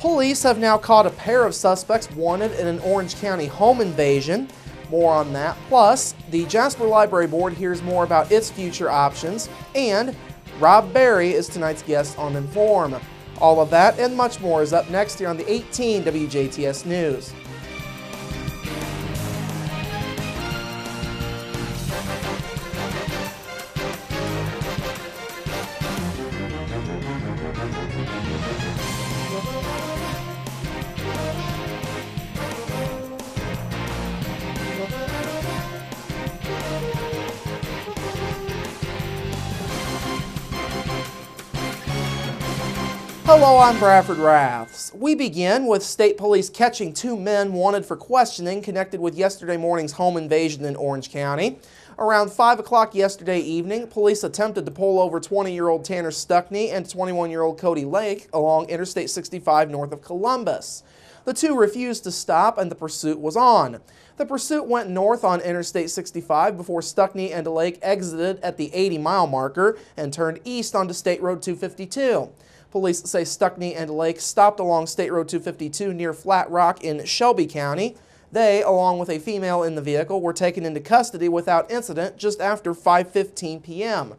Police have now caught a pair of suspects wanted in an Orange County home invasion. More on that. Plus, the Jasper Library Board hears more about its future options, and Rob Berry is tonight's guest on Inform. All of that and much more is up next here on the 18 WJTS News. Hello, I'm Bradford Raths. We begin with state police catching two men wanted for questioning connected with yesterday morning's home invasion in Orange County. Around 5 o'clock yesterday evening, police attempted to pull over 20-year-old Tanner Stuckney and 21-year-old Cody Lake along Interstate 65 north of Columbus. The two refused to stop and the pursuit was on. The pursuit went north on Interstate 65 before Stuckney and Lake exited at the 80-mile marker and turned east onto State Road 252. Police say Stuckney and Lake stopped along State Road 252 near Flat Rock in Shelby County. They, along with a female in the vehicle, were taken into custody without incident just after 5:15 p.m.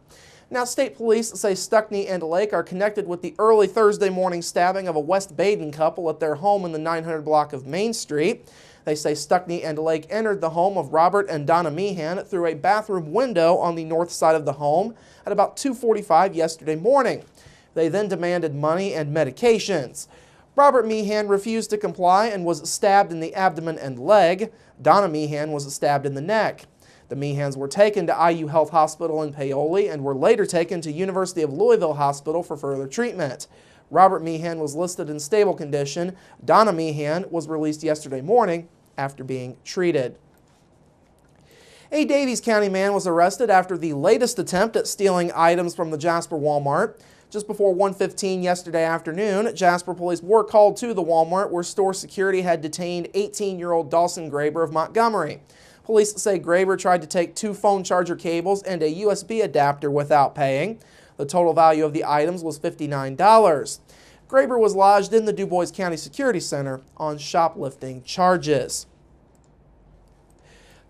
Now, state police say Stuckney and Lake are connected with the early Thursday morning stabbing of a West Baden couple at their home in the 900 block of Main Street. They say Stuckney and Lake entered the home of Robert and Donna Meehan through a bathroom window on the north side of the home at about 2:45 yesterday morning. They then demanded money and medications. Robert Meehan refused to comply and was stabbed in the abdomen and leg. Donna Meehan was stabbed in the neck. The Meehans were taken to IU Health Hospital in Paoli and were later taken to University of Louisville Hospital for further treatment. Robert Meehan was listed in stable condition. Donna Meehan was released yesterday morning after being treated. A Davies County man was arrested after the latest attempt at stealing items from the Jasper Walmart. Just before 1:15 yesterday afternoon, Jasper police were called to the Walmart where store security had detained 18-year-old Dawson Graber of Montgomery. Police say Graber tried to take 2 phone charger cables and a USB adapter without paying. The total value of the items was $59. Graber was lodged in the Du Bois County Security Center on shoplifting charges.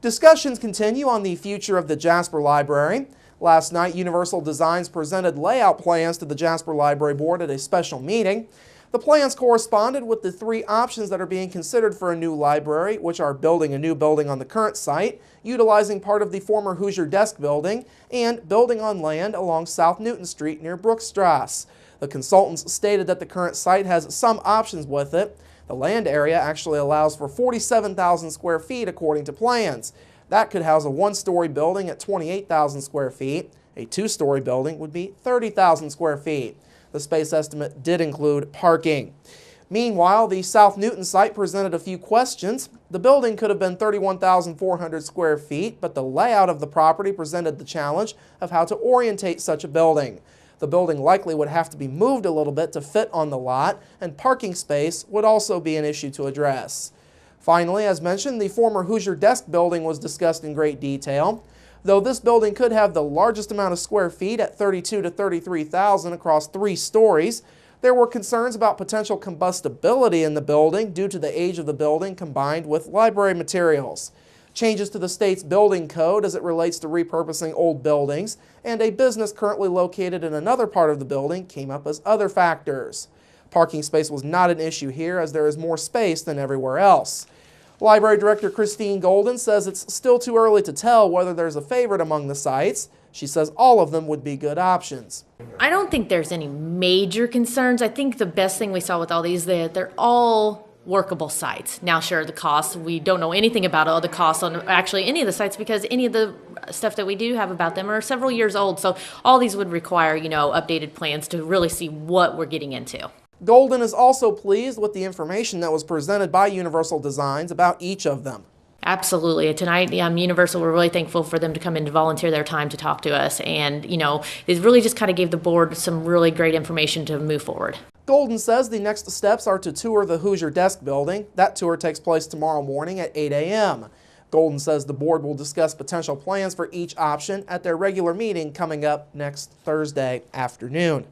Discussions continue on the future of the Jasper Library. Last night, Universal Designs presented layout plans to the Jasper Library Board at a special meeting. The plans corresponded with the 3 options that are being considered for a new library, which are building a new building on the current site, utilizing part of the former Hoosier Desk building, and building on land along South Newton Street near Brookstrasse. The consultants stated that the current site has some options with it. The land area actually allows for 47,000 square feet according to plans. That could house a 1-story building at 28,000 square feet. A 2-story building would be 30,000 square feet. The space estimate did include parking. Meanwhile, the South Newton site presented a few questions. The building could have been 31,400 square feet, but the layout of the property presented the challenge of how to orientate such a building. The building likely would have to be moved a little bit to fit on the lot, and parking space would also be an issue to address. Finally, as mentioned, the former Hoosier Desk building was discussed in great detail. Though this building could have the largest amount of square feet at 32 to 33,000 across 3 stories, there were concerns about potential combustibility in the building due to the age of the building combined with library materials. Changes to the state's building code as it relates to repurposing old buildings, and a business currently located in another part of the building came up as other factors. Parking space was not an issue here as there is more space than everywhere else. Library Director Christine Golden says it's still too early to tell whether there's a favorite among the sites. She says all of them would be good options. I don't think there's any major concerns. I think the best thing we saw with all these, they're all workable sites. Now, sure, the costs, we don't know anything about all the costs on actually any of the sites because any of the stuff that we do have about them are several years old. So all these would require, updated plans to really see what we're getting into. Golden is also pleased with the information that was presented by Universal Designs about each of them. Absolutely. Tonight, Universal, we're really thankful for them to come in to volunteer their time to talk to us. And, it really just kind of gave the board some really great information to move forward. Golden says the next steps are to tour the Hoosier Desk building. That tour takes place tomorrow morning at 8 a.m. Golden says the board will discuss potential plans for each option at their regular meeting coming up next Thursday afternoon.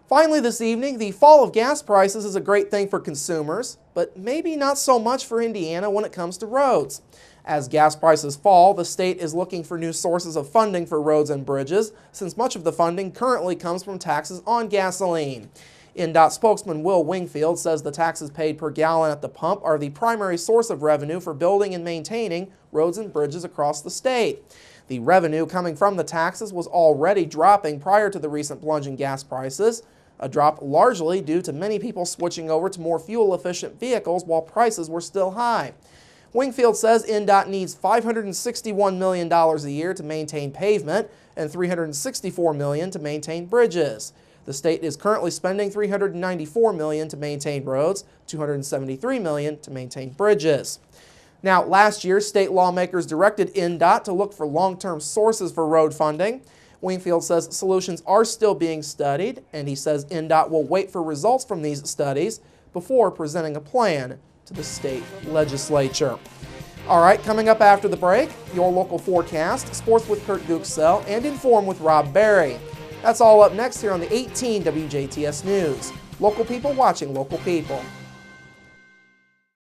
Finally this evening, the fall of gas prices is a great thing for consumers, but maybe not so much for Indiana when it comes to roads. As gas prices fall, the state is looking for new sources of funding for roads and bridges, since much of the funding currently comes from taxes on gasoline. INDOT spokesman Will Wingfield says the taxes paid per gallon at the pump are the primary source of revenue for building and maintaining roads and bridges across the state. The revenue coming from the taxes was already dropping prior to the recent plunge in gas prices, a drop largely due to many people switching over to more fuel-efficient vehicles while prices were still high. Wingfield says INDOT needs $561 million a year to maintain pavement and $364 million to maintain bridges. The state is currently spending $394 million to maintain roads, $273 million to maintain bridges. Now, last year, state lawmakers directed INDOT to look for long-term sources for road funding. Wingfield says solutions are still being studied, and he says INDOT will wait for results from these studies before presenting a plan to the state legislature. All right, coming up after the break, your local forecast, sports with Kurt Guxell, and Inform with Rob Barry. That's all up next here on the 18 WJTS News. Local people watching local people.